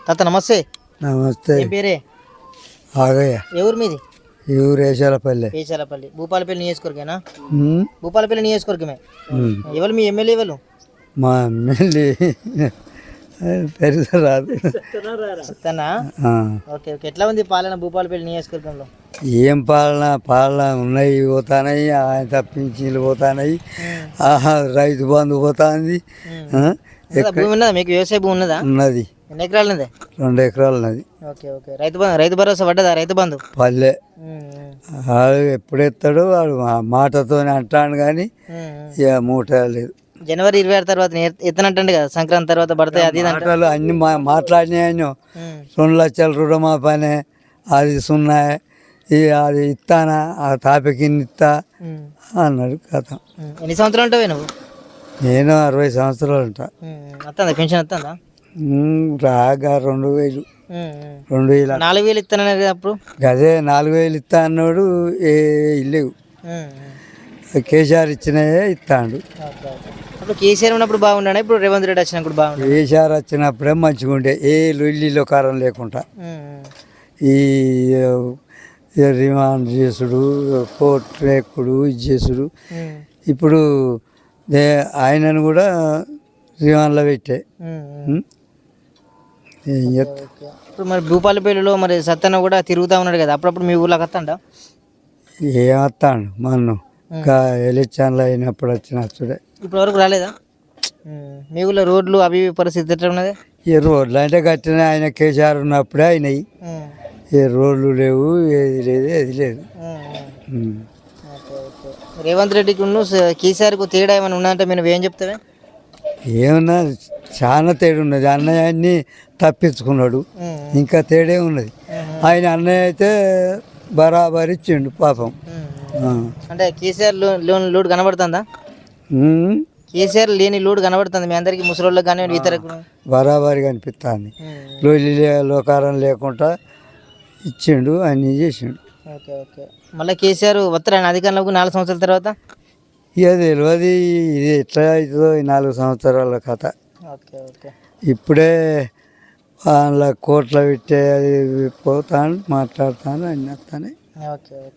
తాత నమస్తే. నమస్తే. ఏం పేరే? ఆగయ్య. ఎవరు మీది? ఈ ఊరు వేసాలపల్లి. వేసాలపల్లి భూపాలపల్లి నియోజకవర్గేనా? భూపాలపల్లి నియోజకవర్గమే. ఎవరు మీ ఎమ్మెల్యే? ఎవరు? మా ఎమ్మెల్యే పెరుగు రాదు. సత్తనా? Okay okay. ఎట్లా ఉంది పాలన భూపాలపల్లి నియోజకవర్గంలో? ఏం పాలన ఉన్నాయి, పోతానాయి. ఆయన తప్పించి పోతానాయి. రైతు బంధు పోతాంది. భూమి ఉన్నదా మీకు? వ్యవసాయ భూమి ఉన్నదా? ఉన్నది. ఎన్ని ఎకరాలు ఉన్నది? 2 ఎకరాలు ఉన్నది. Okay okay. రైతు భరోసా పడ్డదా? రైతు బంధు పల్లె వాడు ఎప్పుడెత్తాడు, వాడు మాటతో అంటాడు కానీ ఇక మూట లేదు. జనవరి 26 తర్వాత ఎత్తనంటండి కదా, సంక్రాంతి తర్వాత పడతాయి. అది మాటలు అన్ని మాట్లాడినాయను. 2 లక్షల రుణమాపనే, అది సున్నా, అది ఇస్తానా, ఆ తాపికి ఇస్తా అన్నాడు. కథ. ఎన్ని సంవత్సరాలు ఉంటావు నువ్వు? నేను 60 సంవత్సరాలు ఉంటా. వస్తుందా పెన్షన్? వస్తుందా? రాగా 2000 4,000 ఇస్తానన్నారు అప్పుడు. అదే 4,000 ఇస్తా అన్నాడు. లేవు. కేసీఆర్ ఇచ్చినాయే ఇస్తాడు. అప్పుడు కేసీఆర్ ఉన్నప్పుడు బాగుండే, ఇప్పుడు రేవంత్ రెడ్డి వచ్చినప్పుడు బాగుండే. కేసీఆర్ వచ్చినప్పుడే మంచిగా ఉండే, ఏ లొల్లిలో కారం లేకుండా. ఈ రిమాండ్ చేసుడు, కోర్టు ఎక్కుడు, ఇది చేసుడు. ఇప్పుడు ఆయనను కూడా రిమాండ్లో పెట్టే. ఇప్పుడు మరి భూపాలపల్లిలో మరి సత్తన్న కూడా తిరుగుతూ ఉన్నాడు కదా, అప్పుడప్పుడు మీ ఊళ్ళోకి వస్తాడా? ఏమత్తాడు మన్ను ఎలక్షన్లు అయినప్పుడు వచ్చినప్పుడే. ఇప్పటి వరకు రాలేదా? మీ ఊళ్ళో రోడ్లు అవి పరిస్థితి ఎట్లా ఉన్నది? ఈ రోడ్లు అంటే కట్టిన ఆయన కేసీఆర్ ఉన్నప్పుడే అయినాయి. ఏ రోడ్లు లేవు, ఏది లేదు, ఏది లేదు. రేవంత్ రెడ్డికి కేసీఆర్కు తేడా ఏమైనా ఉన్నదంటే మీరు ఏం చెప్తావే? ఏమన్నా చాలా తేడా ఉన్నది. అన్నయ్యన్ని తప్పించుకున్నాడు, ఇంకా తేడే ఉన్నది. ఆయన అన్నయ్య అయితే బరాబర్ ఇచ్చిండు పాపం. అంటే కేసీఆర్ లోడ్ కనబడుతుందా? కేసీఆర్ లేని లోడ్ కనబడుతుంది మీ అందరికి, ముసలోళ్ళకి కానీ ఇతరులకు? బరాబరిగా అనిపిస్తుంది. లోకారం లేకుండా ఇచ్చిండు, అన్నీ చేసిండు. Okay okay. మళ్ళీ కేసీఆర్ వస్తారు ఆయన అధికారంలోకి 4 సంవత్సరాల తర్వాత? ఇక తెలియదు ఇది ఎట్లా అవుతుందో, ఈ 4 సంవత్సరాల కథ. Okay okay. ఇప్పుడే వాళ్ళ కోట్ల పెట్టే అది పోతాను, మాట్లాడతాను, అన్నీ వస్తాను. Okay okay.